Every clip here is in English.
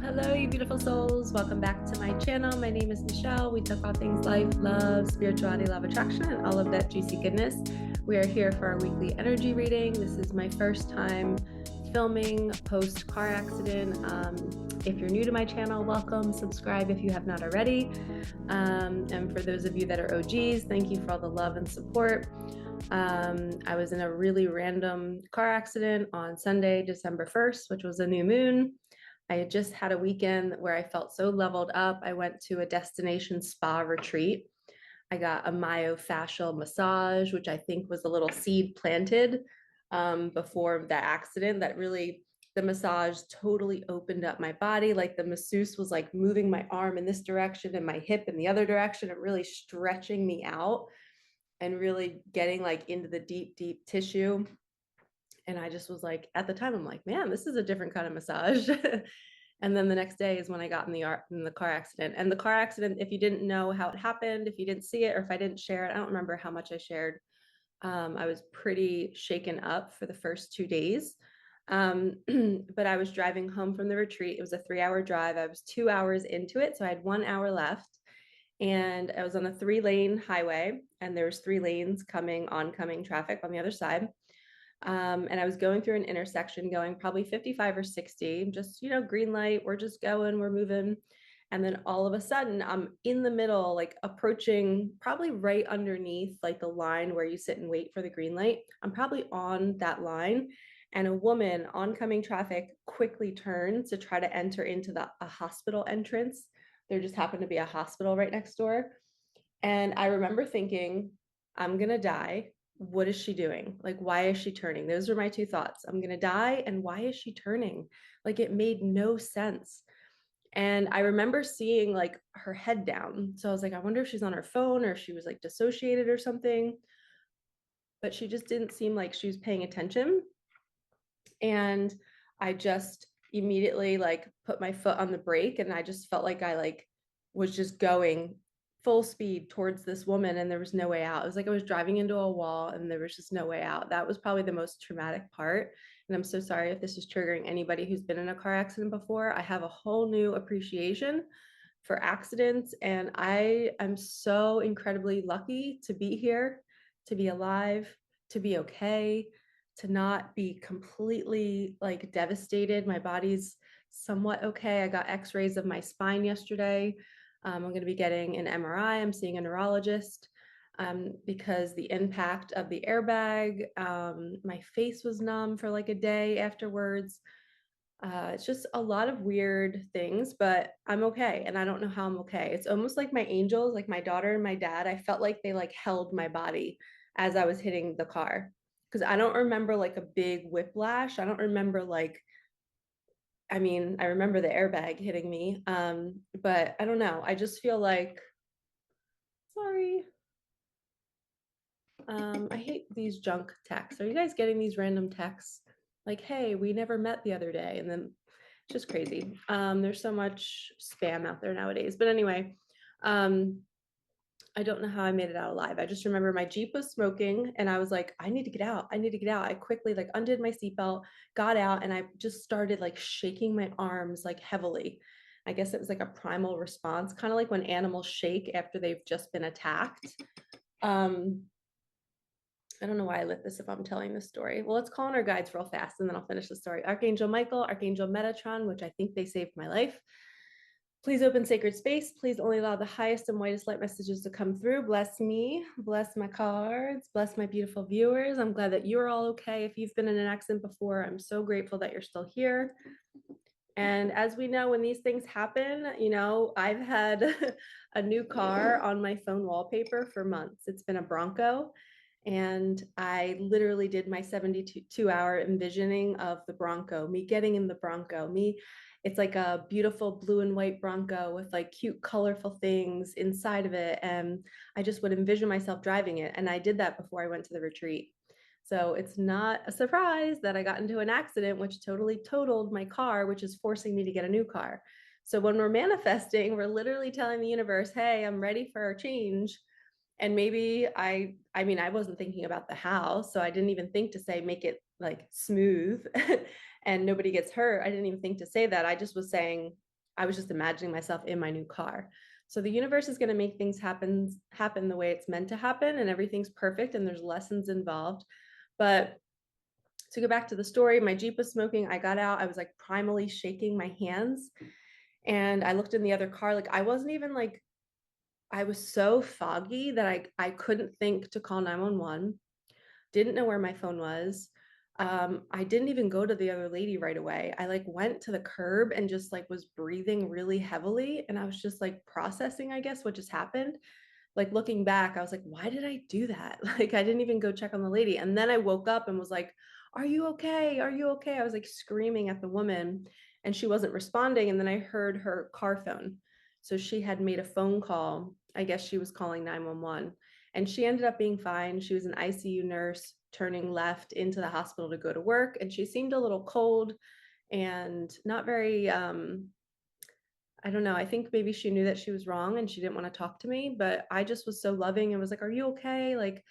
Hello, you beautiful souls. Welcome back to my channel. My name is Michelle. We talk all things life, love, spirituality, love, attraction, and all of that juicy goodness. We are here for our weekly energy reading. This is my first time filming post car accident. If you're new to my channel, welcome. Subscribe if you have not already. And for those of you that are OGs, thank you for all the love and support. I was in a really random car accident on Sunday, December 1st, which was a new moon. I had just had a weekend where I felt so leveled up. I went to a destination spa retreat. I got a myofascial massage, which I think was a little seed planted before that accident. That really, the massage totally opened up my body. Like the masseuse was like moving my arm in this direction and my hip in the other direction and really stretching me out and really getting like into the deep, deep tissue. And I just was like, at the time, I'm like, man, this is a different kind of massage. And then the next day is when I got in the car accident. And the car accident, if you didn't know how it happened, if you didn't see it, or if I didn't share it, I don't remember how much I shared. I was pretty shaken up for the first 2 days. But I was driving home from the retreat. It was a 3-hour drive. I was 2 hours into it. So I had 1 hour left. And I was on a 3-lane highway, and there was 3 lanes oncoming traffic on the other side. And I was going through an intersection going probably 55 or 60, just, green light, we're just going, we're moving. And then all of a sudden I'm in the middle, like approaching probably right underneath like the line where you sit and wait for the green light. I'm probably on that line. And a woman, oncoming traffic, quickly turns to try to enter into a hospital entrance. There just happened to be a hospital right next door. And I remember thinking, I'm going to die. What is she doing? Like, why is she turning? Those were my 2 thoughts. I'm going to die. And why is she turning? Like, it made no sense. And I remember seeing like her head down. So I was like, I wonder if she's on her phone or if she was like dissociated or something. But she just didn't seem like she was paying attention. And I just immediately like put my foot on the brake, and I just felt like I like was just going full speed towards this woman, and there was no way out. It was like I was driving into a wall and there was just no way out. That was probably the most traumatic part. And I'm so sorry if this is triggering anybody who's been in a car accident before. I have a whole new appreciation for accidents, and I am so incredibly lucky to be here, to be alive, to be okay, to not be completely like devastated. My body's somewhat okay. I got x-rays of my spine yesterday. I'm going to be getting an MRI. I'm seeing a neurologist because the impact of the airbag, my face was numb for like a day afterwards. It's just a lot of weird things, but I'm okay. And I don't know how I'm okay. It's almost like my angels, like my daughter and my dad, I felt like they like held my body as I was hitting the car. Because I don't remember like a big whiplash. I don't remember like, I mean, I remember the airbag hitting me. But I don't know. I just feel like, sorry. I hate these junk texts. Are you guys getting these random texts? Like, hey, we never met the other day. And then it's just crazy. There's so much spam out there nowadays. But anyway, I don't know how I made it out alive. I just remember my Jeep was smoking and I was like, I need to get out. I need to get out. I quickly like undid my seatbelt, got out, and I just started like shaking my arms like heavily. I guess it was like a primal response, kind of like when animals shake after they've just been attacked. I don't know why I lit this if I'm telling this story. Well, let's call on our guides real fast and then I'll finish the story. Archangel Michael, Archangel Metatron, which I think they saved my life. Please open sacred space. Please only allow the highest and whitest light messages to come through. Bless me, bless my cards, bless my beautiful viewers. I'm glad that you're all okay. If you've been in an accident before, I'm so grateful that you're still here. And as we know, when these things happen, I've had a new car on my phone wallpaper for months. It's been a Bronco. And I literally did my 72-hour envisioning of the Bronco, me getting in the Bronco, it's like a beautiful blue and white Bronco with like cute, colorful things inside of it. And I just would envision myself driving it. And I did that before I went to the retreat. So it's not a surprise that I got into an accident, which totally totaled my car, which is forcing me to get a new car. So when we're manifesting, we're literally telling the universe, hey, I'm ready for a change. And maybe I mean, I wasn't thinking about the how, so I didn't even think to say make it like smooth and nobody gets hurt. I didn't even think to say that. I just was saying I was just imagining myself in my new car. So the universe is going to make things happen the way it's meant to happen, and everything's perfect and there's lessons involved. But to go back to the story, my Jeep was smoking. I got out. I was like primally shaking my hands, and I looked in the other car. Like I wasn't even like, I was so foggy that I couldn't think to call 911. Didn't know where my phone was. I didn't even go to the other lady right away. I like went to the curb and just like was breathing really heavily, and I was just like processing, I guess, what just happened. Like looking back, I was like, why did I do that? Like I didn't even go check on the lady. And then I woke up and was like, are you okay? Are you okay? I was like screaming at the woman and she wasn't responding. And then I heard her car phone. So she had made a phone call. I guess she was calling 911, and she ended up being fine. She was an ICU nurse turning left into the hospital to go to work. And she seemed a little cold and not very I don't know. I think maybe she knew that she was wrong and she didn't want to talk to me, but I just was so loving and was like, are you okay? Like,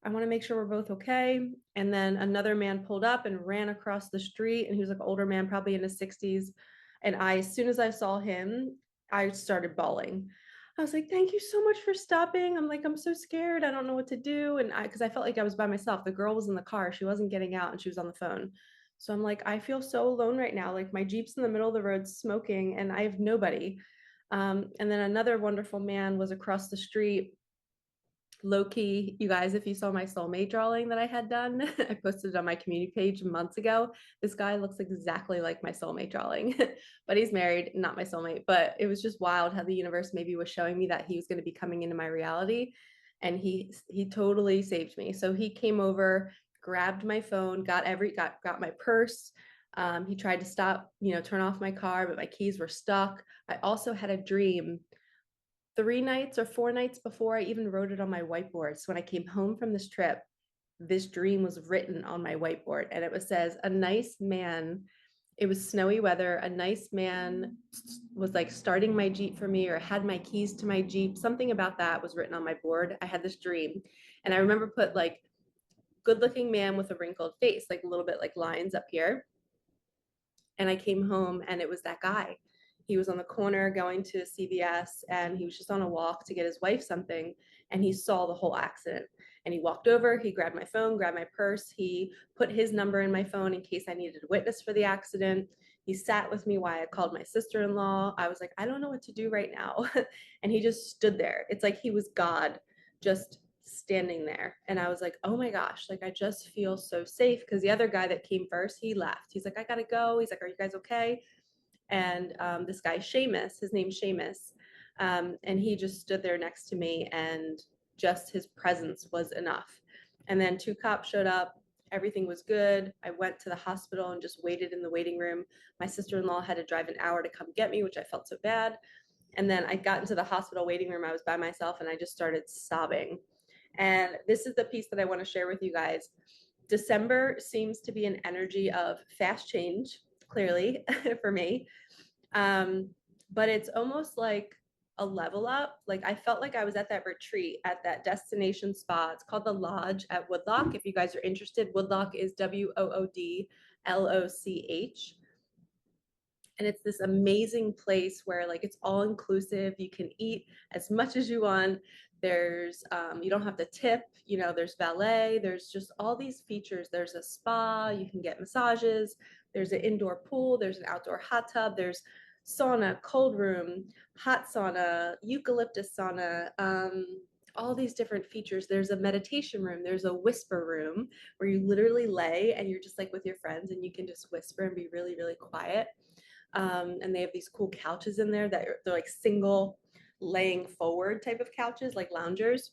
I want to make sure we're both okay. And then another man pulled up and ran across the street, and he was like an older man, probably in his 60s. And as soon as I saw him, I started bawling. I was like, thank you so much for stopping. I'm like, I'm so scared. I don't know what to do. And because I felt like I was by myself. The girl was in the car. She wasn't getting out and she was on the phone. So I'm like, I feel so alone right now. Like my Jeep's in the middle of the road smoking and I have nobody. And then another wonderful man was across the street, low key. You guys, if you saw my soulmate drawing that I had done, I posted it on my community page months ago. This guy looks exactly like my soulmate drawing, but he's married, not my soulmate. But it was just wild how the universe maybe was showing me that he was going to be coming into my reality. And he totally saved me. So he came over, grabbed my phone, got my purse. He tried to stop, turn off my car, but my keys were stuck. I also had a dream 3 nights or 4 nights before I even wrote it on my whiteboard. So when I came home from this trip, this dream was written on my whiteboard, and says, a nice man. It was snowy weather. A nice man was like starting my Jeep for me or had my keys to my Jeep. Something about that was written on my board. I had this dream. And I remember put like good looking man with a wrinkled face, like a little bit like lines up here. And I came home and it was that guy. He was on the corner going to CVS and he was just on a walk to get his wife something, and he saw the whole accident. And he walked over, he grabbed my phone, grabbed my purse, he put his number in my phone in case I needed a witness for the accident. He sat with me while I called my sister-in-law. I was like, I don't know what to do right now. And he just stood there. It's like he was God, just standing there. And I was like, oh my gosh, like I just feel so safe. Because the other guy that came first, he left. He's like, I gotta go. He's like, are you guys okay? And this guy, Seamus, his name's Seamus. And he just stood there next to me, and just his presence was enough. And then 2 cops showed up. Everything was good. I went to the hospital and just waited in the waiting room. My sister-in-law had to drive an hour to come get me, which I felt so bad. And then I got into the hospital waiting room. I was by myself and I just started sobbing. And this is the piece that I want to share with you guys. December seems to be an energy of fast change, clearly, for me. But it's almost like a level up. Like I felt like I was at that retreat at that destination spa. It's called the Lodge at Woodloch. If you guys are interested, Woodloch is Woodloch. And it's this amazing place where like it's all inclusive. You can eat as much as you want. There's you don't have to tip, there's valet, there's just all these features. There's a spa, you can get massages, there's an indoor pool, there's an outdoor hot tub, there's sauna, cold room, hot sauna, eucalyptus sauna, all these different features. There's a meditation room, there's a whisper room where you literally lay and you're just like with your friends and you can just whisper and be really, really quiet. And they have these cool couches in there that they're like single laying forward type of couches, like loungers.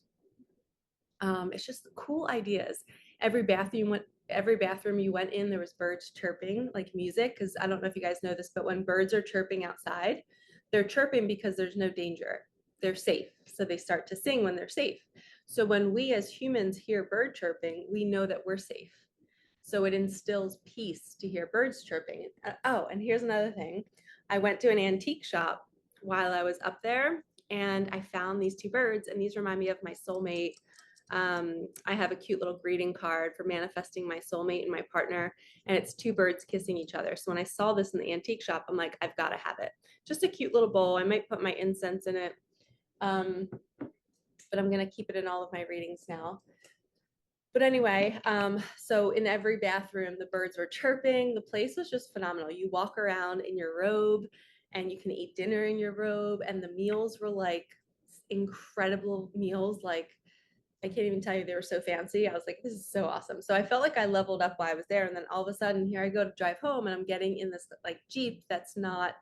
It's just cool ideas. Every bathroom you went in, there was birds chirping, like music. Because I don't know if you guys know this, but when birds are chirping outside, they're chirping because there's no danger. They're safe. So they start to sing when they're safe. So when we as humans hear bird chirping, we know that we're safe. So it instills peace to hear birds chirping. Oh, and here's another thing. I went to an antique shop while I was up there, and I found these two birds, and these remind me of my soulmate. I have a cute little greeting card for manifesting my soulmate and my partner, and it's two birds kissing each other. So when I saw this in the antique shop, I'm like, I've got to have it. Just a cute little bowl. I might put my incense in it, but I'm going to keep it in all of my readings now. But anyway, so in every bathroom, the birds were chirping. The place was just phenomenal. You walk around in your robe and you can eat dinner in your robe. And the meals were like incredible meals. Like, I can't even tell you, they were so fancy. I was like, this is so awesome. So I felt like I leveled up while I was there. And then all of a sudden, here I go to drive home, and I'm getting in this like Jeep that's not,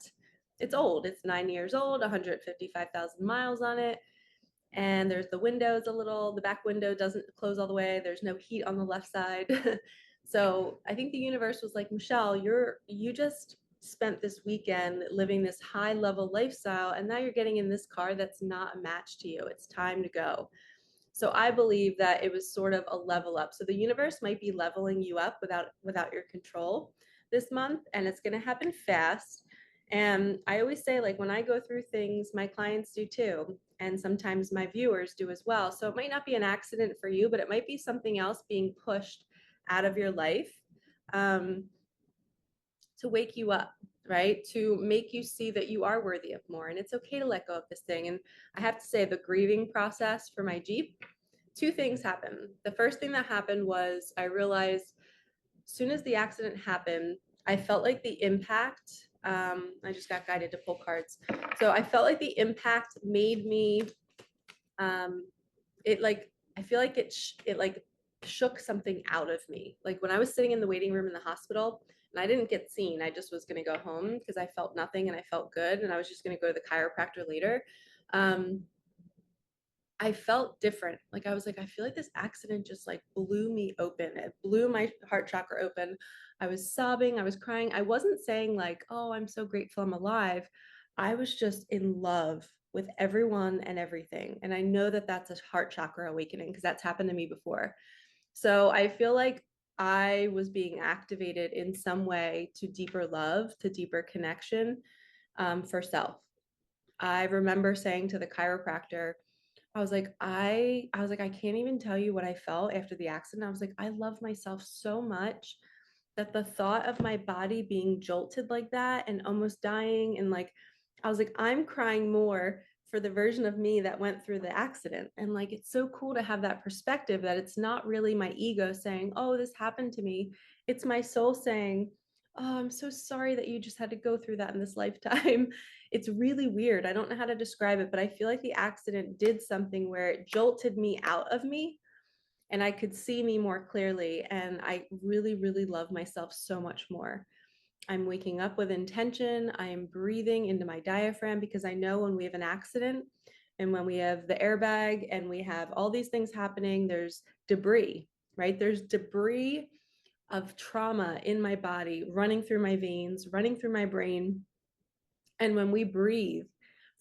it's old. It's 9 years old, 155,000 miles on it, and there's the windows a little, the back window doesn't close all the way. There's no heat on the left side. So I think the universe was like, Michelle, you just spent this weekend living this high level lifestyle, and now you're getting in this car that's not a match to you. It's time to go. So I believe that it was sort of a level up. So the universe might be leveling you up without your control this month, and it's going to happen fast. And I always say, like, when I go through things, my clients do too, and sometimes my viewers do as well. So it might not be an accident for you, but it might be something else being pushed out of your life, to wake you up, right? To make you see that you are worthy of more. And it's okay to let go of this thing. And I have to say, the grieving process for my Jeep, two things happened. The first thing that happened was I realized as soon as the accident happened, I felt like the impact, I just got guided to pull cards. So I felt like the impact made me, it like, I feel like it like shook something out of me. Like when I was sitting in the waiting room in the hospital and I didn't get seen, I just was going to go home because I felt nothing and I felt good. And I was just going to go to the chiropractor later. I felt different. Like I was like, I feel like this accident just like blew me open. It blew my heart chakra open. I was sobbing. I was crying. I wasn't saying like, oh, I'm so grateful I'm alive. I was just in love with everyone and everything. And I know that that's a heart chakra awakening because that's happened to me before. So I feel like I was being activated in some way to deeper love, to deeper connection, for self. I remember saying to the chiropractor, I was like, I can't even tell you what I felt after the accident. I was like, I love myself so much that the thought of my body being jolted like that and almost dying, and like, I was like, I'm crying more for the version of me that went through the accident. And like, it's so cool to have that perspective that it's not really my ego saying, oh, this happened to me. It's my soul saying, oh, I'm so sorry that you just had to go through that in this lifetime. It's really weird. I don't know how to describe it, but I feel like the accident did something where it jolted me out of me and I could see me more clearly. And I really, really love myself so much more. I'm waking up with intention. I am breathing into my diaphragm because I know when we have an accident and when we have the airbag and we have all these things happening, there's debris, right? There's debris of trauma in my body running through my veins, running through my brain. And when we breathe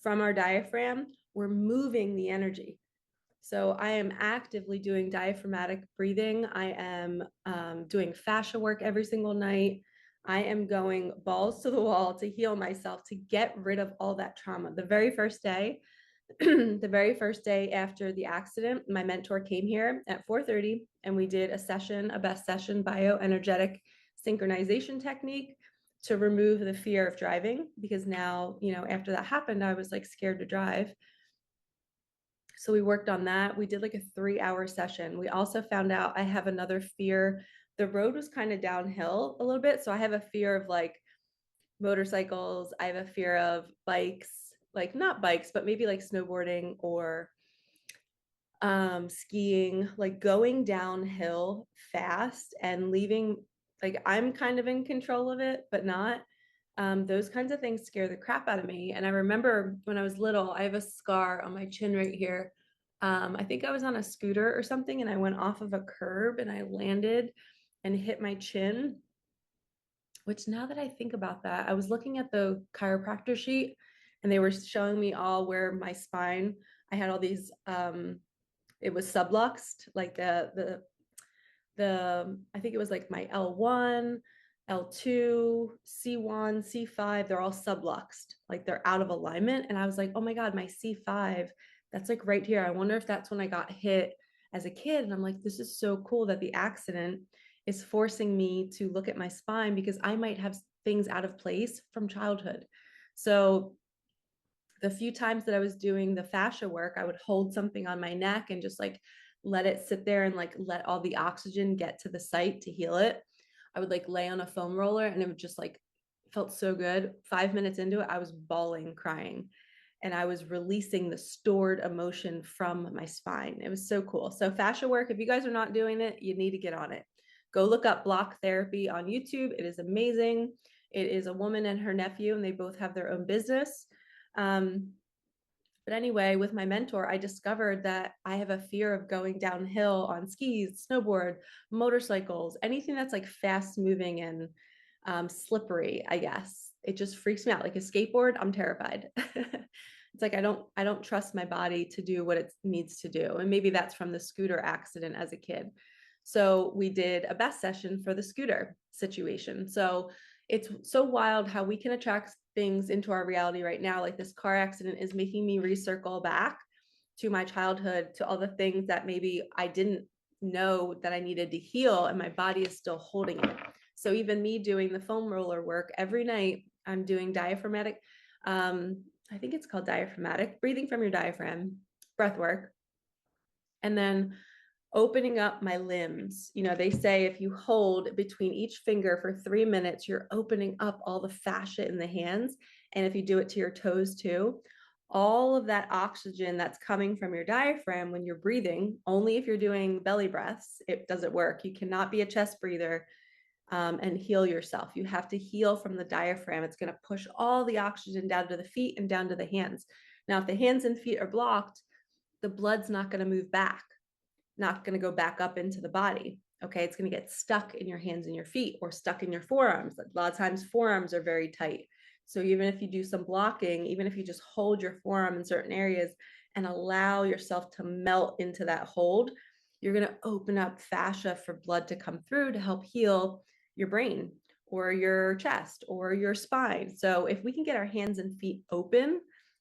from our diaphragm, we're moving the energy. So I am actively doing diaphragmatic breathing. I am doing fascia work every single night. I am going balls to the wall to heal myself, to get rid of all that trauma. The very first day, the very first day after the accident, my mentor came here at 4:30 and we did a session, a best session bioenergetic synchronization technique to remove the fear of driving, because now, after that happened, I was like scared to drive. So we worked on that. We did like a 3-hour session. We also found out I have another fear. The road was kind of downhill a little bit. So I have a fear of like motorcycles. I have a fear of bikes, like not bikes, but maybe like snowboarding or skiing, like going downhill fast and leaving. Like I'm kind of in control of it, but not. Those kinds of things scare the crap out of me. And I remember when I was little, I have a scar on my chin right here. I think I was on a scooter or something and I went off of a curb and I landed and hit my chin, which now that I think about that, I was looking at the chiropractor sheet and they were showing me all where my spine, I had all these, it was subluxed, like the I think it was like my L1, L2, C1, C5, they're all subluxed, like they're out of alignment. And I was like, oh my God, my C5, that's like right here. I wonder if that's when I got hit as a kid. And I'm like, this is so cool that the accident is forcing me to look at my spine because I might have things out of place from childhood. So the few times that I was doing the fascia work, I would hold something on my neck and just like let it sit there and like let all the oxygen get to the site to heal it. I would like lay on a foam roller and it would just like felt so good. 5 minutes into it, I was bawling, crying, and I was releasing the stored emotion from my spine. It was so cool. So fascia work, if you guys are not doing it, you need to get on it. Go look up block therapy on YouTube. It is amazing. It is a woman and her nephew, and they both have their own business. Um, but anyway, with my mentor, I discovered that I have a fear of going downhill on skis, snowboard, motorcycles, anything that's like fast moving and slippery, I guess. It just freaks me out. Like a skateboard, I'm terrified. It's like I don't trust my body to do what it needs to do. And maybe that's from the scooter accident as a kid. So we did a best session for the scooter situation. So it's so wild how we can attract things into our reality right now. Like this car accident is making me recircle back to my childhood, to all the things that maybe I didn't know that I needed to heal, and my body is still holding it. So even me doing the foam roller work every night, I'm doing diaphragmatic, I think it's called diaphragmatic, breathing from your diaphragm, breath work. And then opening up my limbs. You know, they say if you hold between each finger for 3 minutes, you're opening up all the fascia in the hands. And if you do it to your toes too, all of that oxygen that's coming from your diaphragm when you're breathing, only if you're doing belly breaths, it doesn't work. You cannot be a chest breather and heal yourself. You have to heal from the diaphragm. It's going to push all the oxygen down to the feet and down to the hands. Now, if the hands and feet are blocked, the blood's not going to move back, not going to go back up into the body. Okay. It's going to get stuck in your hands and your feet or stuck in your forearms. A lot of times forearms are very tight. So even if you do some blocking, even if you just hold your forearm in certain areas and allow yourself to melt into that hold, you're going to open up fascia for blood to come through to help heal your brain or your chest or your spine. So if we can get our hands and feet open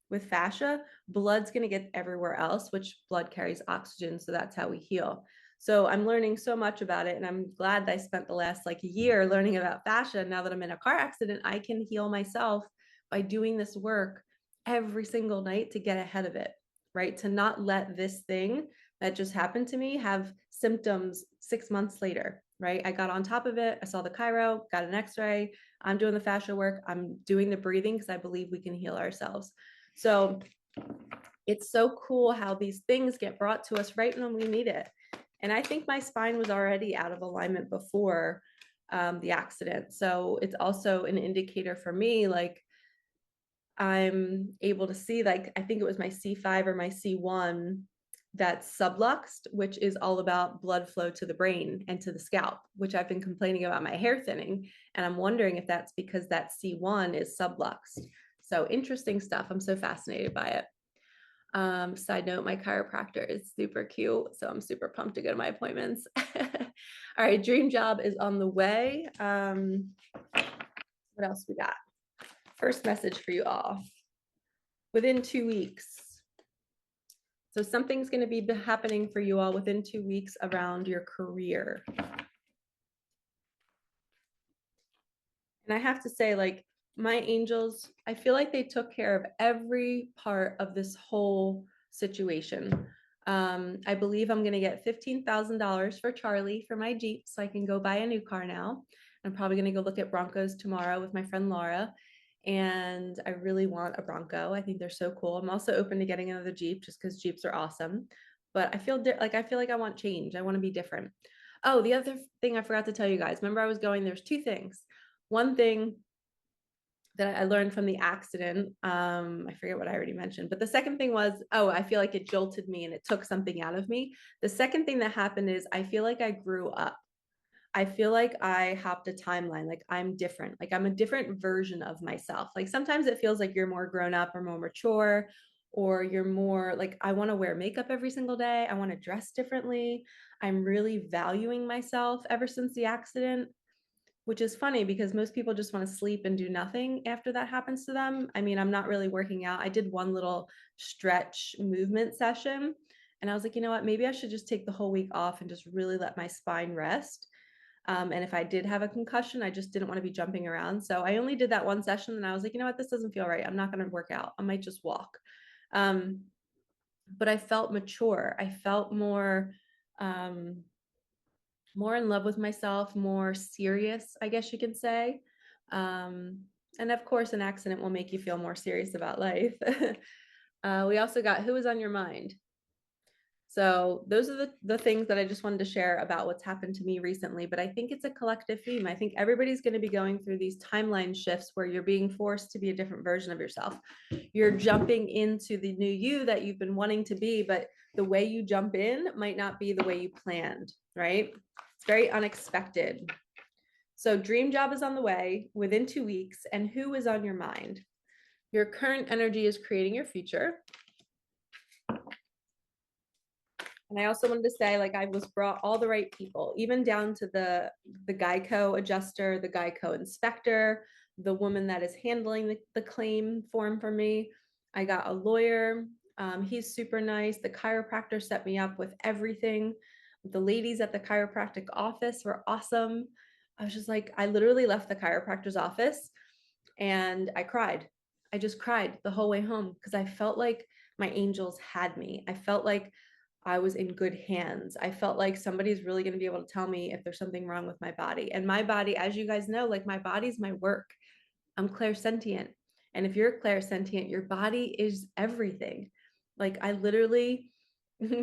with fascia, blood's going to get everywhere else, which blood carries oxygen. So that's how we heal. So I'm learning so much about it. And I'm glad that I spent the last like year learning about fascia. Now that I'm in a car accident, I can heal myself by doing this work every single night to get ahead of it, right? To not let this thing that just happened to me have symptoms 6 months later, right? I got on top of it. I saw the chiro, got an x-ray. I'm doing the fascia work. I'm doing the breathing because I believe we can heal ourselves. So it's so cool how these things get brought to us right when we need it. And I think my spine was already out of alignment before the accident. So it's also an indicator for me, like I'm able to see, like, I think it was my C5 or my C1 that's subluxed, which is all about blood flow to the brain and to the scalp, which I've been complaining about my hair thinning. And I'm wondering if that's because that C1 is subluxed. So interesting stuff. I'm so fascinated by it. Side note, my chiropractor is super cute. So I'm super pumped to go to my appointments. All right, dream job is on the way. What else we got? First message for you all. Within 2 weeks. So something's going to be happening for you all within 2 weeks around your career. And I have to say, like, my angels, I feel like they took care of every part of this whole situation. I believe I'm going to get $15,000 for Charlie for my Jeep so I can go buy a new car now. I'm probably going to go look at Broncos tomorrow with my friend Laura. And I really want a Bronco. I think they're so cool. I'm also open to getting another Jeep just because Jeeps are awesome. But I feel like I want change. I want to be different. Oh, the other thing I forgot to tell you guys. Remember, I was going, there's two things. One thing that I learned from the accident, I forget what I already mentioned, but the second thing was, oh, I feel like it jolted me and it took something out of me. The second thing that happened is I feel like I grew up. I feel like I hopped a timeline, like I'm different, like I'm a different version of myself. Like sometimes it feels like you're more grown up or more mature, or you're more like, I want to wear makeup every single day. I want to dress differently. I'm really valuing myself ever since the accident. which is funny because most people just want to sleep and do nothing after that happens to them. I mean, I'm not really working out. I did one little stretch movement session, and I was like, you know what? Maybe I should just take the whole week off and just really let my spine rest. And if I did have a concussion, I just didn't want to be jumping around. So I only did that one session, and I was like, you know what? This doesn't feel right. I'm not going to work out. I might just walk. Um, but I felt mature. I felt um, more in love with myself, more serious, I guess you could say. Um, and of course, an accident will make you feel more serious about life. We also got who is on your mind. So those are the things that I just wanted to share about what's happened to me recently. But I think it's a collective theme. I think everybody's going to be going through these timeline shifts where you're being forced to be a different version of yourself. You're jumping into the new you that you've been wanting to be, but the way you jump in might not be the way you planned, right? It's very unexpected. So dream job is on the way within 2 weeks. And who is on your mind? Your current energy is creating your future. And I also wanted to say, like, I was brought all the right people, even down to the Geico adjuster, the Geico inspector, the woman that is handling the claim form for me. I got a lawyer. He's super nice. The chiropractor set me up with everything. The ladies at the chiropractic office were awesome. I was just like, I literally left the chiropractor's office and I cried. I just cried the whole way home because I felt like my angels had me. I felt like I was in good hands. I felt like somebody's really going to be able to tell me if there's something wrong with my body. And my body, as you guys know, like my body's my work. I'm clairsentient. And if you're clairsentient, your body is everything. Like I literally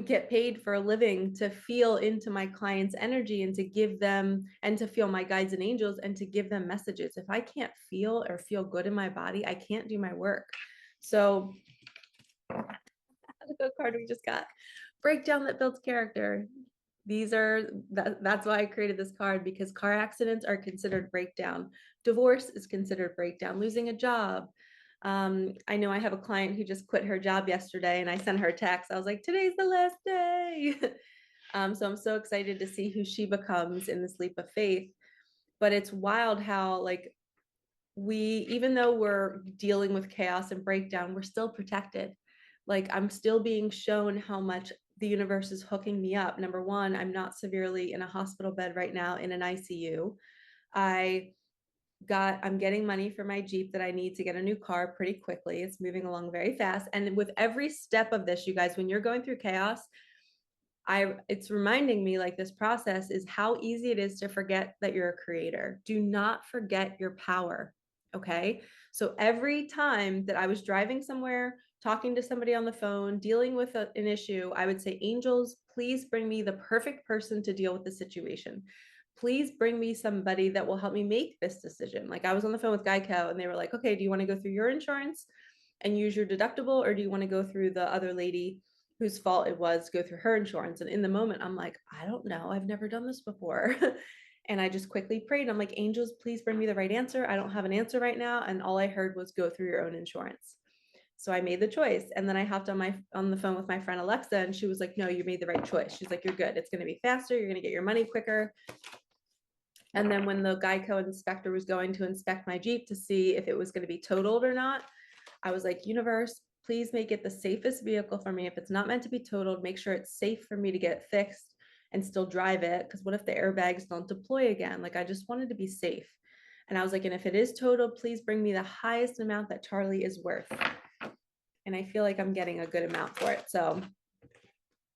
get paid for a living to feel into my clients' energy and to give them and to feel my guides and angels and to give them messages. If I can't feel or feel good in my body, I can't do my work. So the card we just got, breakdown that builds character. That's why I created this card, because car accidents are considered breakdown. Divorce is considered breakdown. Losing a job. I know I have a client who just quit her job yesterday, and I sent her a text. I was like, today's the last day. So I'm so excited to see who she becomes in this leap of faith. But it's wild how, like, even though we're dealing with chaos and breakdown, we're still protected. Like I'm still being shown how much the universe is hooking me up. Number one, I'm not severely in a hospital bed right now in an ICU. I'm getting money for my Jeep that I need to get a new car pretty quickly. It's moving along very fast. And with every step of this, you guys, when you're going through chaos, it's reminding me, like, this process is how easy it is to forget that you're a creator. Do not forget your power. Okay. So every time that I was driving somewhere, talking to somebody on the phone, dealing with an issue, I would say, angels, please bring me the perfect person to deal with the situation. Please bring me somebody that will help me make this decision. Like I was on the phone with Geico and they were like, okay, do you want to go through your insurance and use your deductible, or do you want to go through the other lady whose fault it was, go through her insurance? And in the moment, I'm like, I don't know. I've never done this before. And I just quickly prayed. I'm like, angels, please bring me the right answer. I don't have an answer right now. And all I heard was go through your own insurance. So I made the choice. And then I hopped on the phone with my friend Alexa, and she was like, no, you made the right choice. She's like, you're good. It's going to be faster. You're going to get your money quicker. And then when the Geico inspector was going to inspect my Jeep to see if it was going to be totaled or not, I was like, universe, please make it the safest vehicle for me. If it's not meant to be totaled, make sure it's safe for me to get fixed and still drive it. Because what if the airbags don't deploy again? Like, I just wanted to be safe. And I was like, and if it is totaled, please bring me the highest amount that Charlie is worth. And I feel like I'm getting a good amount for it. So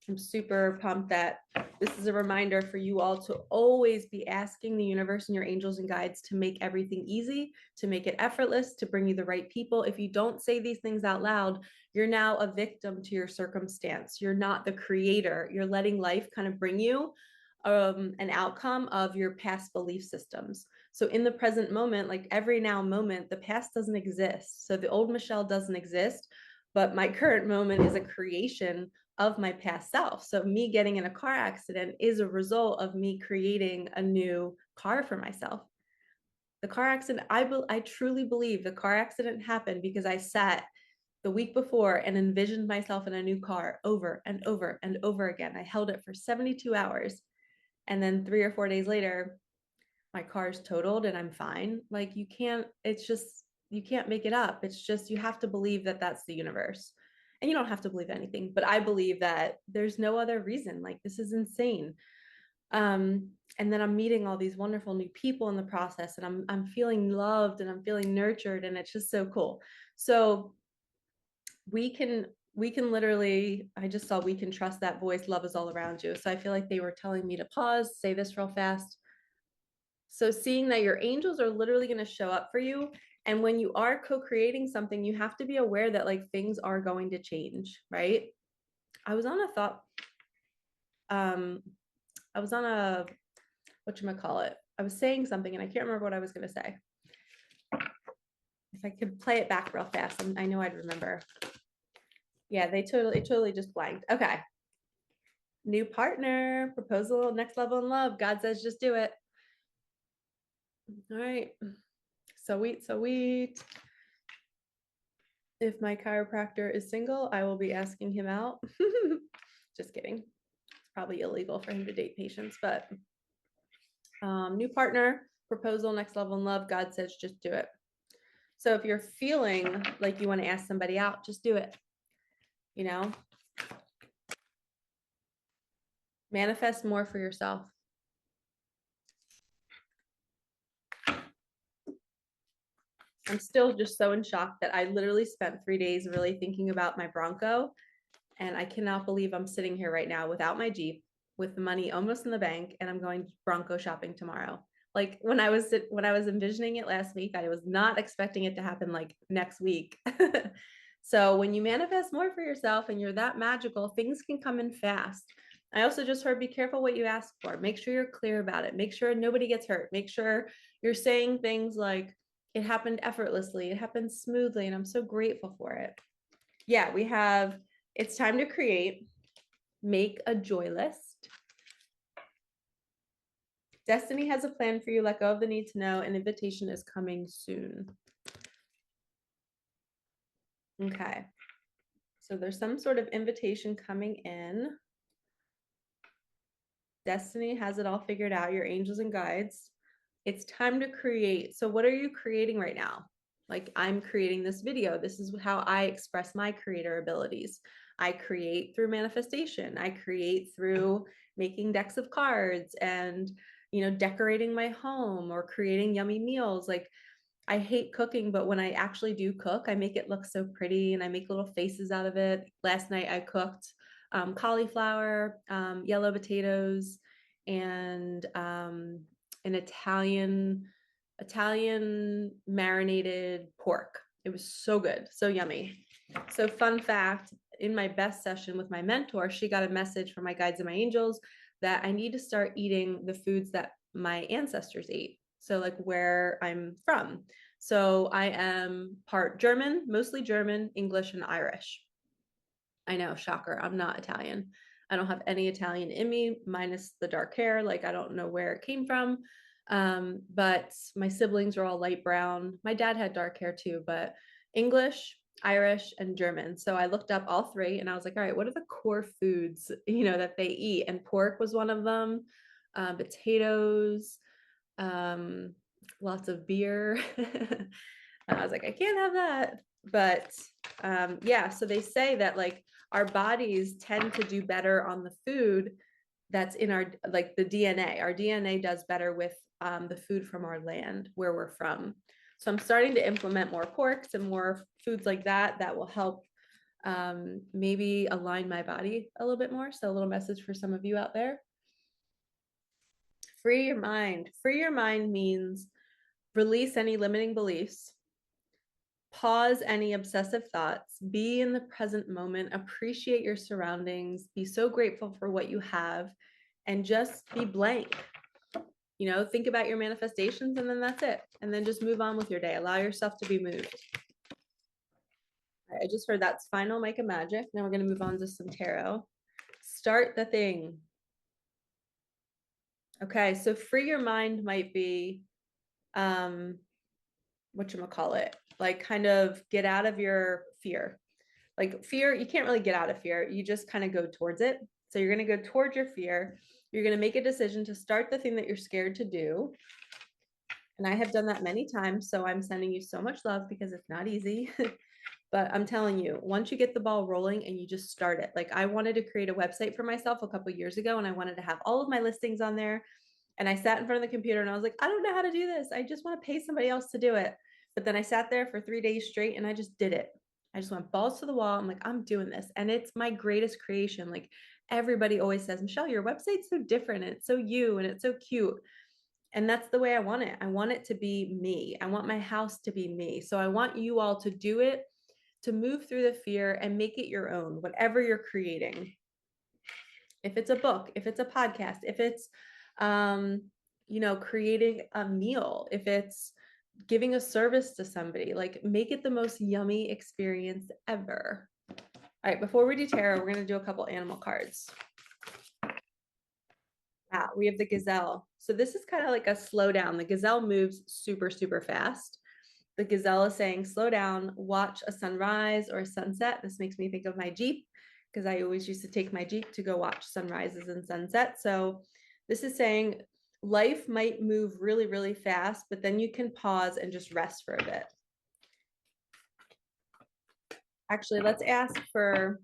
I'm super pumped that this is a reminder for you all to always be asking the universe and your angels and guides to make everything easy, to make it effortless, to bring you the right people. If you don't say these things out loud, you're now a victim to your circumstance. You're not the creator. You're letting life kind of bring you an outcome of your past belief systems. So in the present moment, like every now moment, the past doesn't exist. So the old Michelle doesn't exist, but my current moment is a creation of my past self. So me getting in a car accident is a result of me creating a new car for myself. The car accident, I truly believe the car accident happened because I sat the week before and envisioned myself in a new car over and over and over again. I held it for 72 hours. And then 3 or 4 days later, my car's totaled and I'm fine. Like you can't, it's just, you can't make it up. It's just, you have to believe that that's the universe. And you don't have to believe anything, but I believe that there's no other reason. Like this is insane. And then I'm meeting all these wonderful new people in the process, and I'm feeling loved and I'm feeling nurtured, and it's just so cool. So we can literally, I just saw we can trust that voice, love is all around you. So I feel like they were telling me to pause, say this real fast. So seeing that your angels are literally going to show up for you. And when you are co-creating something, you have to be aware that like things are going to change, right? I was on a thought, um, I was on a, whatchamacallit, I was saying something and I can't remember what I was going to say. If I could play it back real fast, I know I'd remember. Yeah, it totally just blanked. Okay. New partner, proposal, next level in love. God says just do it. All right. So sweet. If my chiropractor is single, I will be asking him out. Just kidding. It's probably illegal for him to date patients, but new partner, proposal, next level in love. God says just do it. So if you're feeling like you want to ask somebody out, just do it. You know, manifest more for yourself. I'm still just so in shock that I literally spent 3 days really thinking about my Bronco. And I cannot believe I'm sitting here right now without my Jeep, with the money almost in the bank, and I'm going Bronco shopping tomorrow. Like when I was envisioning it last week, I was not expecting it to happen like next week. So when you manifest more for yourself and you're that magical, things can come in fast. I also just heard be careful what you ask for. Make sure you're clear about it. Make sure nobody gets hurt. Make sure you're saying things like, it happened effortlessly, it happened smoothly, and I'm so grateful for it. Yeah, we have, it's time to create, make a joy list. Destiny has a plan for you. Let go of the need to know. An invitation is coming soon. Okay. So there's some sort of invitation coming in. Destiny has it all figured out, your angels and guides. It's time to create. So what are you creating right now? Like I'm creating this video. This is how I express my creator abilities. I create through manifestation. I create through making decks of cards and, decorating my home or creating yummy meals. Like I hate cooking, but when I actually do cook, I make it look so pretty and I make little faces out of it. Last night I cooked cauliflower, yellow potatoes, and an Italian marinated pork. It was so good, so yummy. So fun fact, in my best session with my mentor, she got a message from my guides and my angels that I need to start eating the foods that my ancestors ate. So like where I'm from. So I am part German, mostly German, English, and Irish. I know, shocker. I'm not Italian. I don't have any Italian in me, minus the dark hair. Like I don't know where it came from. But my siblings are all light brown. My dad had dark hair too, but English, Irish, and German. So I looked up all three and I was like, all right, what are the core foods, that they eat? And pork was one of them, potatoes, um, lots of beer. I was like, I can't have that. But yeah, so they say that like our bodies tend to do better on the food that's in our, like the DNA. Our DNA does better with the food from our land where we're from. So I'm starting to implement more porks and more foods like that will help maybe align my body a little bit more. So a little message for some of you out there. Free your mind. Free your mind means release any limiting beliefs, pause any obsessive thoughts, be in the present moment, appreciate your surroundings, be so grateful for what you have, and just be blank. Think about your manifestations and then that's it. And then just move on with your day. Allow yourself to be moved. All right, I just heard that's final Micah magic. Now we're going to move on to some tarot. Start the thing. Okay, so free your mind might be whatchamacallit, like kind of get out of your fear. Like fear, you can't really get out of fear. You just kind of go towards it. So you're going to go towards your fear. You're going to make a decision to start the thing that you're scared to do. And I have done that many times. So I'm sending you so much love because it's not easy. But I'm telling you, once you get the ball rolling and you just start it, like I wanted to create a website for myself a couple of years ago, and I wanted to have all of my listings on there. And I sat in front of the computer and I was like, I don't know how to do this. I just want to pay somebody else to do it. But then I sat there for 3 days straight and I just did it. I just went balls to the wall. I'm like, I'm doing this. And it's my greatest creation. Like everybody always says, Michelle, your website's so different and it's so you and it's so cute. And that's the way I want it. I want it to be me. I want my house to be me. So I want you all to do it, to move through the fear and make it your own, whatever you're creating. If it's a book, if it's a podcast, if it's, creating a meal, if it's giving a service to somebody, like make it the most yummy experience ever. All right, before we do tarot, we're going to do a couple animal cards. Wow, we have the gazelle. So this is kind of like a slow down. The gazelle moves super, super fast. The gazelle is saying, slow down, watch a sunrise or a sunset. This makes me think of my Jeep because I always used to take my Jeep to go watch sunrises and sunsets. So this is saying life might move really, really fast, but then you can pause and just rest for a bit. Actually, let's ask for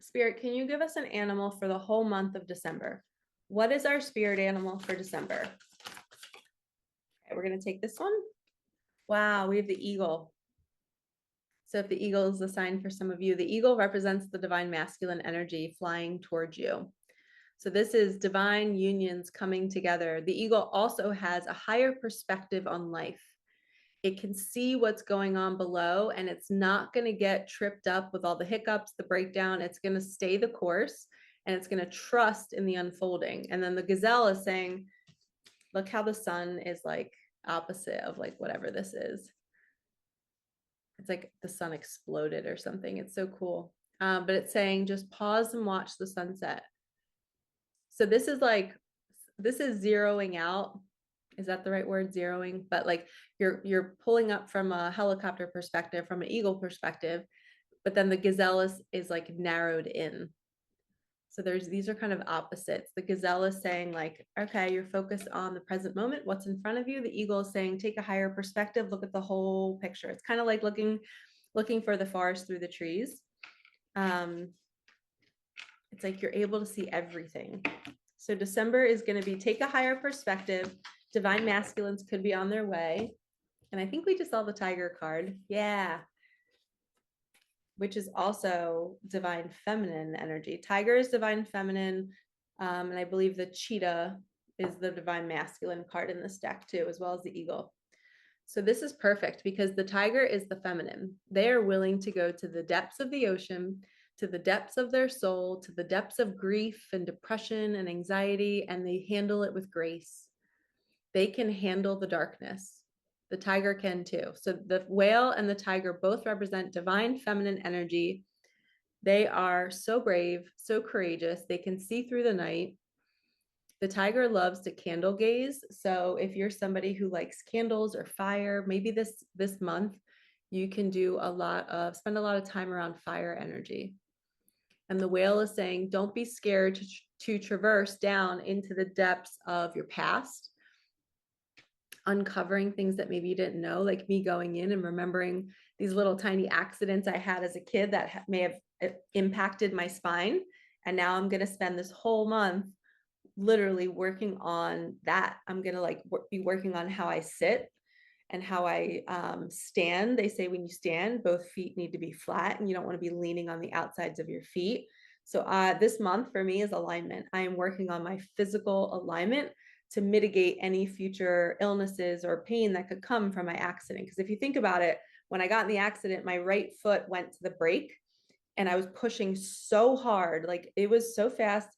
Spirit. Can you give us an animal for the whole month of December? What is our spirit animal for December? Okay, we're going to take this one. Wow, we have the eagle. So if the eagle is the sign for some of you, the eagle represents the divine masculine energy flying towards you. So this is divine unions coming together. The eagle also has a higher perspective on life. It can see what's going on below, and it's not going to get tripped up with all the hiccups, the breakdown. It's going to stay the course, and it's going to trust in the unfolding. And then the gazelle is saying, look how the sun is like opposite of like whatever this is. It's like the sun exploded or something. It's so cool. But it's saying just pause and watch the sunset. So this is zeroing out. Is that the right word? Zeroing, but like you're pulling up from a helicopter perspective, from an eagle perspective, but then the gazelle is like narrowed in. So these are kind of opposites. The gazelle is saying like, okay, you're focused on the present moment, what's in front of you. The eagle is saying, take a higher perspective, look at the whole picture. It's kind of like looking for the forest through the trees. It's like you're able to see everything. So December is going to be take a higher perspective. Divine masculines could be on their way. And I think we just saw the tiger card. Yeah. Which is also divine feminine energy. Tiger is divine feminine. And I believe the cheetah is the divine masculine card in this deck too, as well as the eagle. So this is perfect because the tiger is the feminine. They are willing to go to the depths of the ocean, to the depths of their soul, to the depths of grief and depression and anxiety, and they handle it with grace. They can handle the darkness. The tiger can too. So the whale and the tiger both represent divine feminine energy. They are so brave, so courageous. They can see through the night. The tiger loves to candle gaze. So if you're somebody who likes candles or fire, maybe this month you can spend a lot of time around fire energy. And the whale is saying, don't be scared to traverse down into the depths of your past, uncovering things that maybe you didn't know, like me going in and remembering these little tiny accidents I had as a kid that may have impacted my spine. And now I'm going to spend this whole month literally working on that. I'm going to be working on how I sit and how I stand. They say when you stand, both feet need to be flat and you don't want to be leaning on the outsides of your feet. So this month for me is alignment. I am working on my physical alignment to mitigate any future illnesses or pain that could come from my accident. Because if you think about it, when I got in the accident, my right foot went to the brake and I was pushing so hard, like it was so fast.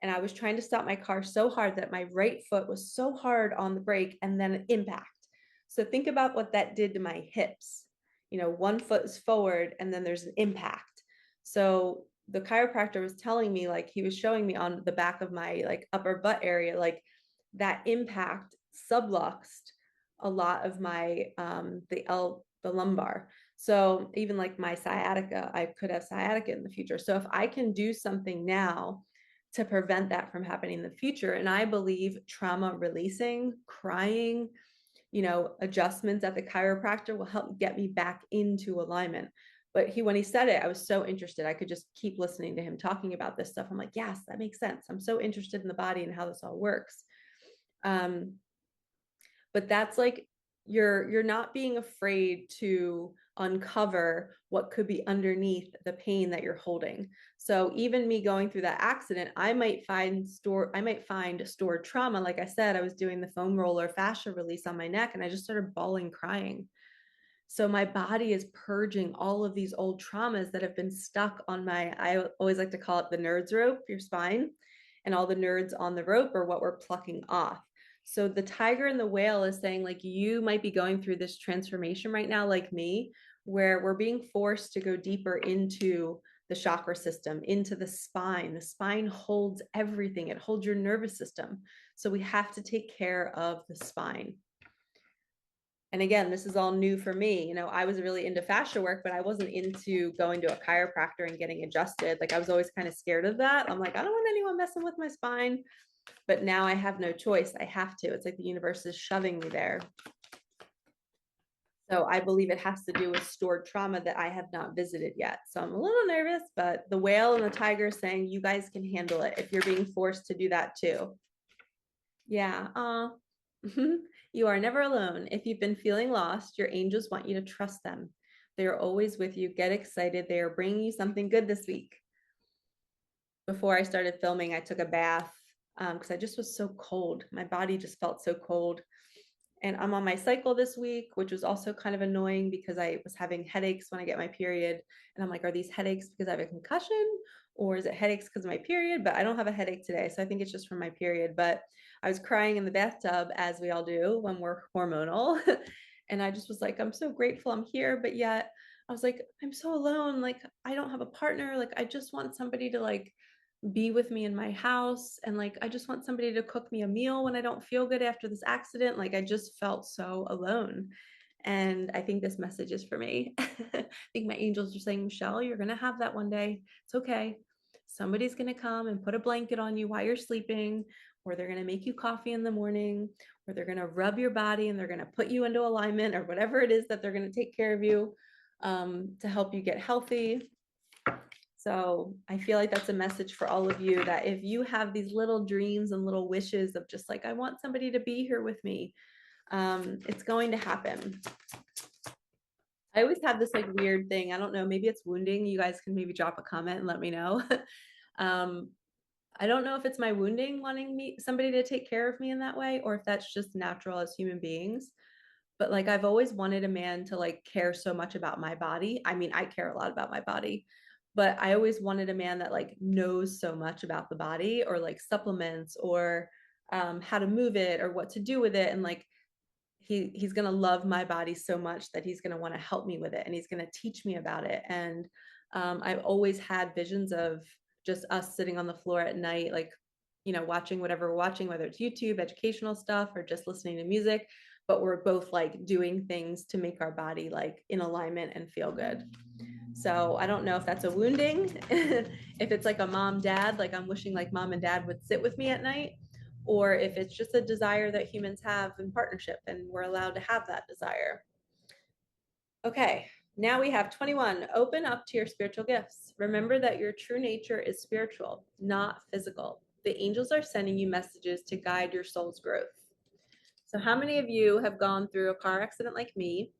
And I was trying to stop my car so hard that my right foot was so hard on the brake and then impact. So think about what that did to my hips. One foot is forward and then there's an impact. So the chiropractor was telling me, like he was showing me on the back of my like upper butt area, like that impact subluxed a lot of my the lumbar. So even like my sciatica, I could have sciatica in the future. So if I can do something now to prevent that from happening in the future. And I believe trauma releasing, crying, adjustments at the chiropractor will help get me back into alignment. But when he said it, I was so interested. I could just keep listening to him talking about this stuff. I'm like, yes, that makes sense. I'm so interested in the body and how this all works. But that's like, you're not being afraid to uncover what could be underneath the pain that you're holding. So even me going through that accident, I might find stored trauma. Like I said, I was doing the foam roller fascia release on my neck and I just started bawling, crying. So my body is purging all of these old traumas that have been stuck on I always like to call it the nerds rope, your spine, and all the nerds on the rope are what we're plucking off. So the tiger and the whale is saying, like, you might be going through this transformation right now, like me, where we're being forced to go deeper into the chakra system, into the spine. The spine holds everything. It holds your nervous system. So we have to take care of the spine. And again, this is all new for me. I was really into fascia work, but I wasn't into going to a chiropractor and getting adjusted. Like I was always kind of scared of that. I'm like, I don't want anyone messing with my spine. But now I have no choice. I have to. It's like the universe is shoving me there. So I believe it has to do with stored trauma that I have not visited yet. So I'm a little nervous, but the whale and the tiger are saying you guys can handle it if you're being forced to do that too. Yeah. You are never alone. If you've been feeling lost, your angels want you to trust them. They are always with you. Get excited. They are bringing you something good this week. Before I started filming, I took a bath because I just was so cold. My body just felt so cold. And I'm on my cycle this week, which was also kind of annoying because I was having headaches when I get my period. And I'm like, are these headaches because I have a concussion or is it headaches because of my period? But I don't have a headache today. So I think it's just from my period. But I was crying in the bathtub, as we all do when we're hormonal. And I just was like, I'm so grateful I'm here. But yet I was like, I'm so alone. Like, I don't have a partner. Like, I just want somebody to like be with me in my house. And like, I just want somebody to cook me a meal when I don't feel good after this accident. Like, I just felt so alone. And I think this message is for me. I think my angels are saying, Michelle, you're going to have that one day. It's okay. Somebody's going to come and put a blanket on you while you're sleeping, or they're going to make you coffee in the morning, or they're going to rub your body and they're going to put you into alignment, or whatever it is that they're going to take care of you to help you get healthy. So I feel like that's a message for all of you, that if you have these little dreams and little wishes of just like, I want somebody to be here with me, it's going to happen. I always have this like weird thing. I don't know, maybe it's wounding. You guys can maybe drop a comment and let me know. I don't know if it's my wounding wanting somebody to take care of me in that way, or if that's just natural as human beings. But like, I've always wanted a man to like care so much about my body. I mean, I care a lot about my body, but I always wanted a man that like knows so much about the body, or like supplements, or how to move it or what to do with it. And like, he's going to love my body so much that he's going to want to help me with it. And he's going to teach me about it. And I've always had visions of just us sitting on the floor at night, like, watching whatever we're watching, whether it's YouTube, educational stuff, or just listening to music, but we're both like doing things to make our body like in alignment and feel good. So I don't know if that's a wounding, if it's like a mom, dad, like I'm wishing like mom and dad would sit with me at night, or if it's just a desire that humans have in partnership and we're allowed to have that desire. Okay, now we have 21. Open up to your spiritual gifts. Remember that your true nature is spiritual, not physical. The angels are sending you messages to guide your soul's growth. So how many of you have gone through a car accident like me,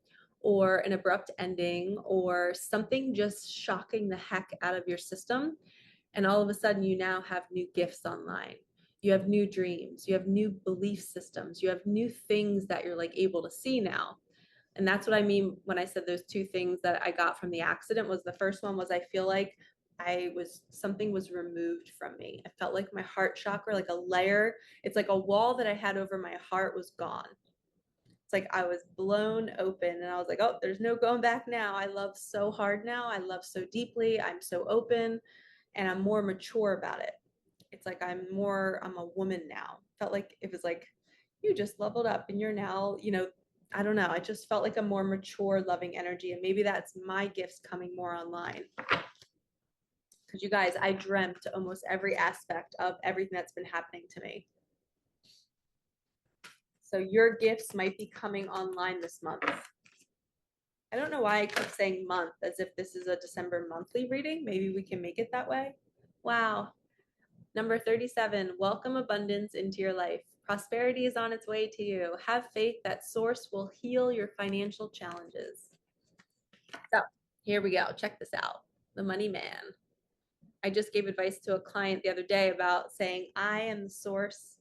or an abrupt ending, or something just shocking the heck out of your system, and all of a sudden you now have new gifts online? You have new dreams, you have new belief systems, you have new things that you're like able to see now. And that's what I mean when I said those two things that I got from the accident. Was the first one was, I feel like something was removed from me. I felt like my heart chakra, like a layer, it's like a wall that I had over my heart was gone. It's like I was blown open and I was like, oh, there's no going back now. I love so hard now. I love so deeply. I'm so open and I'm more mature about it. It's like I'm a woman now. Felt like it was like, you just leveled up and you're now, I don't know. I just felt like a more mature, loving energy. And maybe that's my gifts coming more online. Because you guys, I dreamt almost every aspect of everything that's been happening to me. So your gifts might be coming online this month. I don't know why I keep saying month as if this is a December monthly reading. Maybe we can make it that way. Wow. Number 37, welcome abundance into your life. Prosperity is on its way to you. Have faith that source will heal your financial challenges. So here we go. Check this out. The money man. I just gave advice to a client the other day about saying, I am the source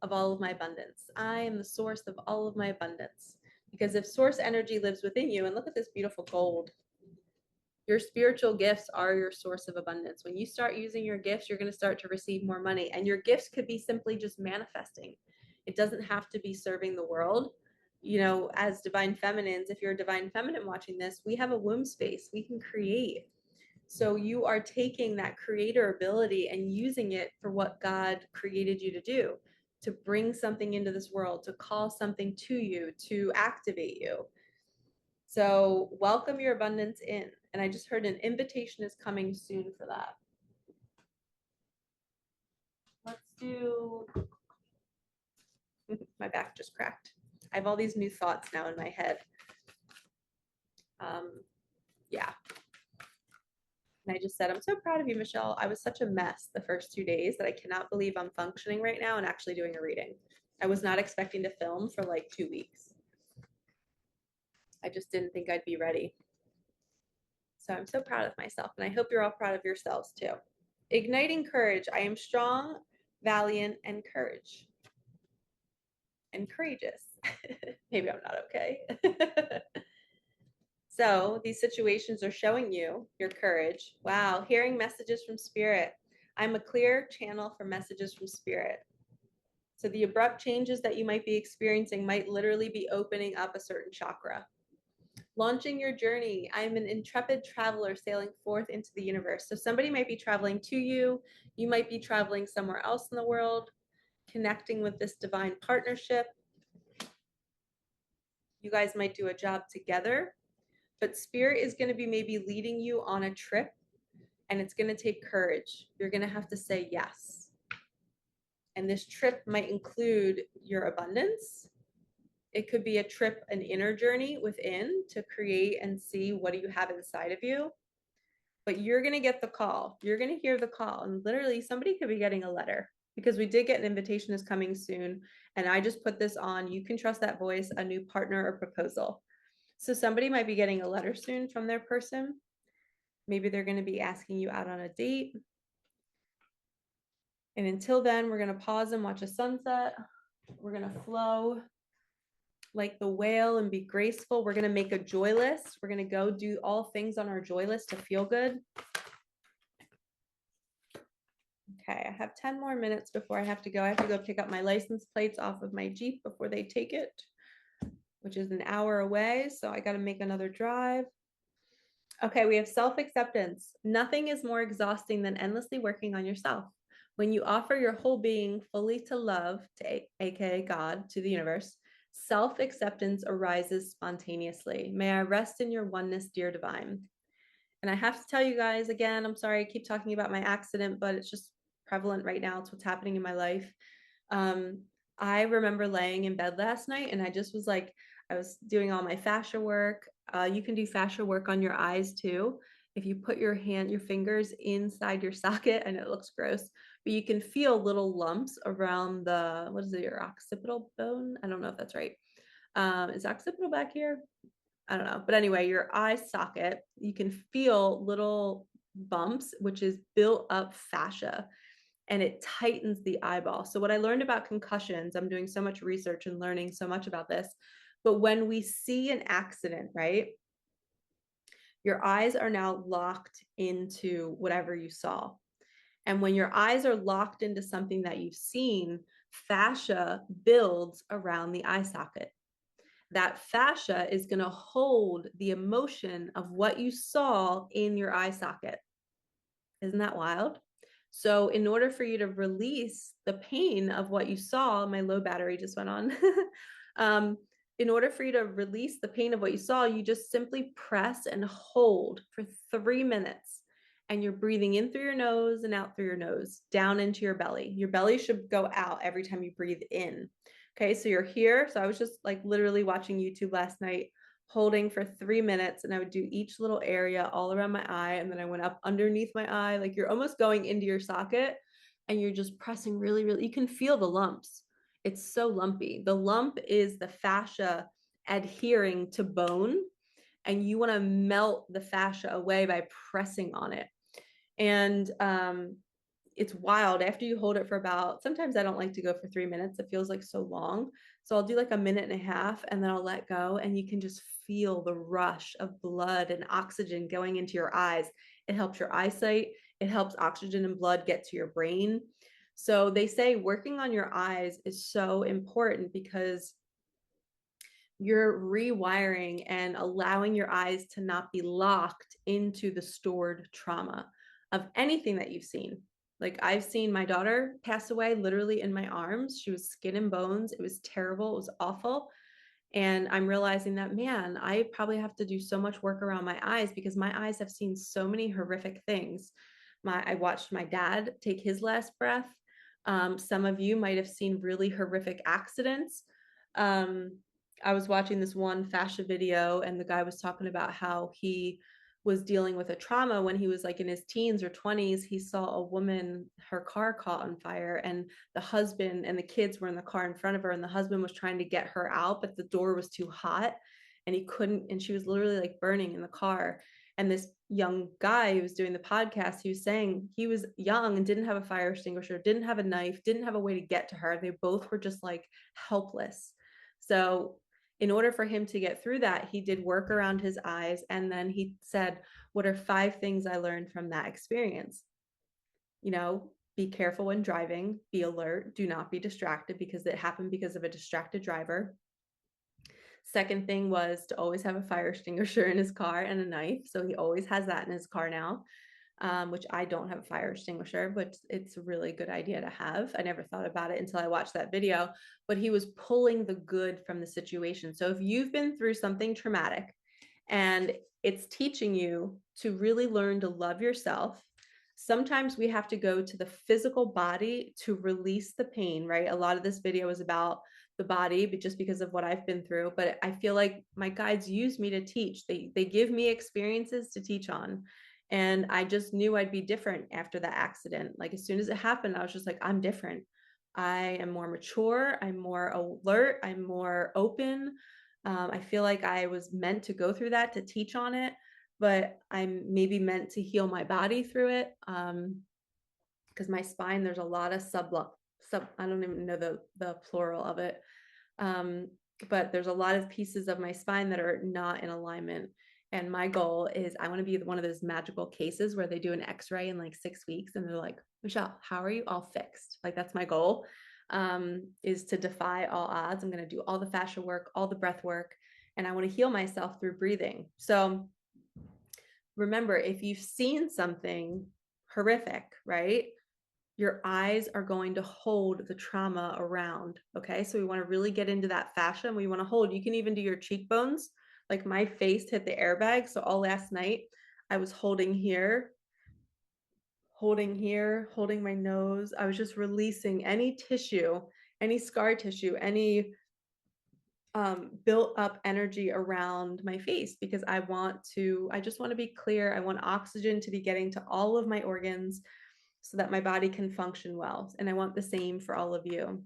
of all of my abundance. I am the source of all of my abundance. Because if source energy lives within you, and look at this beautiful gold, your spiritual gifts are your source of abundance. When you start using your gifts, you're going to start to receive more money. And your gifts could be simply just manifesting. It doesn't have to be serving the world. You know, as divine feminines, if you're a divine feminine watching this, we have a womb space. We can create. So you are taking that creator ability and using it for what God created you to do, to bring something into this world, to call something to you, to activate you. So welcome your abundance in. And I just heard an invitation is coming soon for that. Let's do, my back just cracked. I have all these new thoughts now in my head. Yeah. And I just said, I'm so proud of you, Michelle. I was such a mess the first 2 days that I cannot believe I'm functioning right now and actually doing a reading. I was not expecting to film for like 2 weeks. I just didn't think I'd be ready. So I'm so proud of myself, and I hope you're all proud of yourselves too. Igniting courage. I am strong, valiant, and courage. And courageous. Maybe I'm not okay. So these situations are showing you your courage. Wow, hearing messages from spirit. I'm a clear channel for messages from spirit. So the abrupt changes that you might be experiencing might literally be opening up a certain chakra. Launching your journey. I'm an intrepid traveler sailing forth into the universe. So somebody might be traveling to you. You might be traveling somewhere else in the world, connecting with this divine partnership. You guys might do a job together, but spirit is going to be maybe leading you on a trip, and it's going to take courage. You're going to have to say yes. And this trip might include your abundance. It could be a trip, an inner journey within to create and see what do you have inside of you. But you're going to get the call. You're going to hear the call. And literally somebody could be getting a letter, because we did get an invitation is coming soon. And I just put this on. You can trust that voice, a new partner or proposal. So somebody might be getting a letter soon from their person. Maybe they're going to be asking you out on a date. And until then, we're going to pause and watch a sunset. We're going to flow like the whale and be graceful. We're going to make a joy list. We're going to go do all things on our joy list to feel good. Okay, I have 10 more minutes before I have to go. I have to go pick up my license plates off of my Jeep before they take it, which is an hour away. So I got to make another drive. Okay, we have self-acceptance. Nothing is more exhausting than endlessly working on yourself. When you offer your whole being fully to love, to aka God, to the universe, self-acceptance arises spontaneously. May I rest in your oneness, dear divine. And I have to tell you guys again, I'm sorry I keep talking about my accident, but it's just prevalent right now. It's what's happening in my life. I remember laying in bed last night and I just was like, I was doing all my fascia work. You can do fascia work on your eyes too. If you put your fingers inside your socket, and it looks gross, but you can feel little lumps around the, what is it, your occipital bone? I don't know if that's right. Is occipital back here? I don't know. But anyway, your eye socket, you can feel little bumps, which is built up fascia, and it tightens the eyeball. So what I learned about concussions, I'm doing so much research and learning so much about this, but when we see an accident, right, your eyes are now locked into whatever you saw. And when your eyes are locked into something that you've seen, fascia builds around the eye socket. That fascia is going to hold the emotion of what you saw in your eye socket. Isn't that wild? So in order for you to release the pain of what you saw, my low battery just went on. In order for you to release the pain of what you saw, you just simply press and hold for 3 minutes. and you're breathing in through your nose and out through your nose, down into your belly. Your belly should go out every time you breathe in. Okay, so you're here. So I was just like literally watching YouTube last night, holding for 3 minutes, and I would do each little area all around my eye, and then I went up underneath my eye. Like you're almost going into your socket, and you're just pressing really, really, you can feel the lumps. It's so lumpy. The lump is the fascia adhering to bone, and you want to melt the fascia away by pressing on it. And it's wild. After you hold it for about, sometimes I don't like to go for 3 minutes. It feels like so long. So I'll do like a minute and a half, and then I'll let go, and you can just feel the rush of blood and oxygen going into your eyes. It helps your eyesight. It helps oxygen and blood get to your brain. So they say working on your eyes is so important because you're rewiring and allowing your eyes to not be locked into the stored trauma of anything that you've seen. Like I've seen my daughter pass away literally in my arms. She was skin and bones. It was terrible. It was awful. And I'm realizing that, man, I probably have to do so much work around my eyes because my eyes have seen so many horrific things. I watched my dad take his last breath. Some of you might have seen really horrific accidents. I was watching this one fascia video, and the guy was talking about how he was dealing with a trauma when he was like in his teens or 20s. He saw a woman, her car caught on fire, and the husband and the kids were in the car in front of her, and the husband was trying to get her out, but the door was too hot and he couldn't, and she was literally like burning in the car. And this young guy who was doing the podcast, he was saying he was young and didn't have a fire extinguisher, didn't have a knife, didn't have a way to get to her. They both were just like helpless. So in order for him to get through that, he did work around his eyes. And then he said, what are 5 things I learned from that experience? You know, be careful when driving, be alert, do not be distracted, because it happened because of a distracted driver. Second thing was to always have a fire extinguisher in his car and a knife. So he always has that in his car now. Which I don't have a fire extinguisher, but it's a really good idea to have. I never thought about it until I watched that video, but he was pulling the good from the situation. So if you've been through something traumatic and it's teaching you to really learn to love yourself, sometimes we have to go to the physical body to release the pain, right? A lot of this video is about the body, but just because of what I've been through. But I feel like my guides use me to teach. They give me experiences to teach on. And I just knew I'd be different after that accident. Like as soon as it happened, I was just like, I'm different. I am more mature. I'm more alert. I'm more open. I feel like I was meant to go through that to teach on it, but I'm maybe meant to heal my body through it. Because my spine, there's a lot of I don't even know the plural of it. But there's a lot of pieces of my spine that are not in alignment. And my goal is I want to be one of those magical cases where they do an x-ray in like 6 weeks and they're like, Michelle, how are you all fixed? Like that's my goal, is to defy all odds. I'm going to do all the fascia work, all the breath work, and I want to heal myself through breathing. So remember, if you've seen something horrific, right? Your eyes are going to hold the trauma around. Okay. So we want to really get into that fascia, and we want to hold. You can even do your cheekbones. Like my face hit the airbag. So all last night I was holding here, holding my nose. I was just releasing any tissue, any scar tissue, any built up energy around my face, because I just want to be clear. I want oxygen to be getting to all of my organs so that my body can function well. And I want the same for all of you.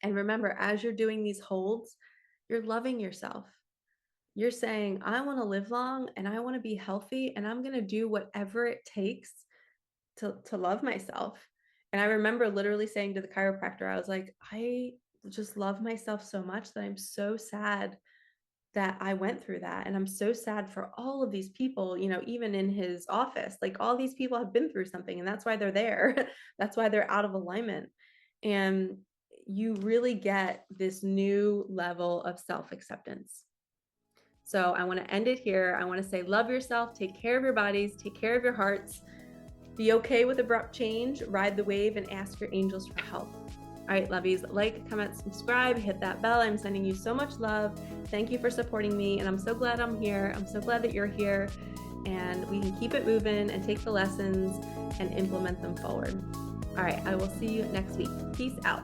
And remember, as you're doing these holds, you're loving yourself. You're saying, I want to live long and I want to be healthy, and I'm going to do whatever it takes to love myself. And I remember literally saying to the chiropractor, I was like, I just love myself so much that I'm so sad that I went through that. And I'm so sad for all of these people, you know, even in his office, like all these people have been through something, and that's why they're there. That's why they're out of alignment. And you really get this new level of self-acceptance. So I want to end it here. I want to say, love yourself, take care of your bodies, take care of your hearts, be okay with abrupt change, ride the wave, and ask your angels for help. All right, lovies, like, comment, subscribe, hit that bell. I'm sending you so much love. Thank you for supporting me, and I'm so glad I'm here. I'm so glad that you're here. and we can keep it moving and take the lessons and implement them forward. All right, I will see you next week. Peace out.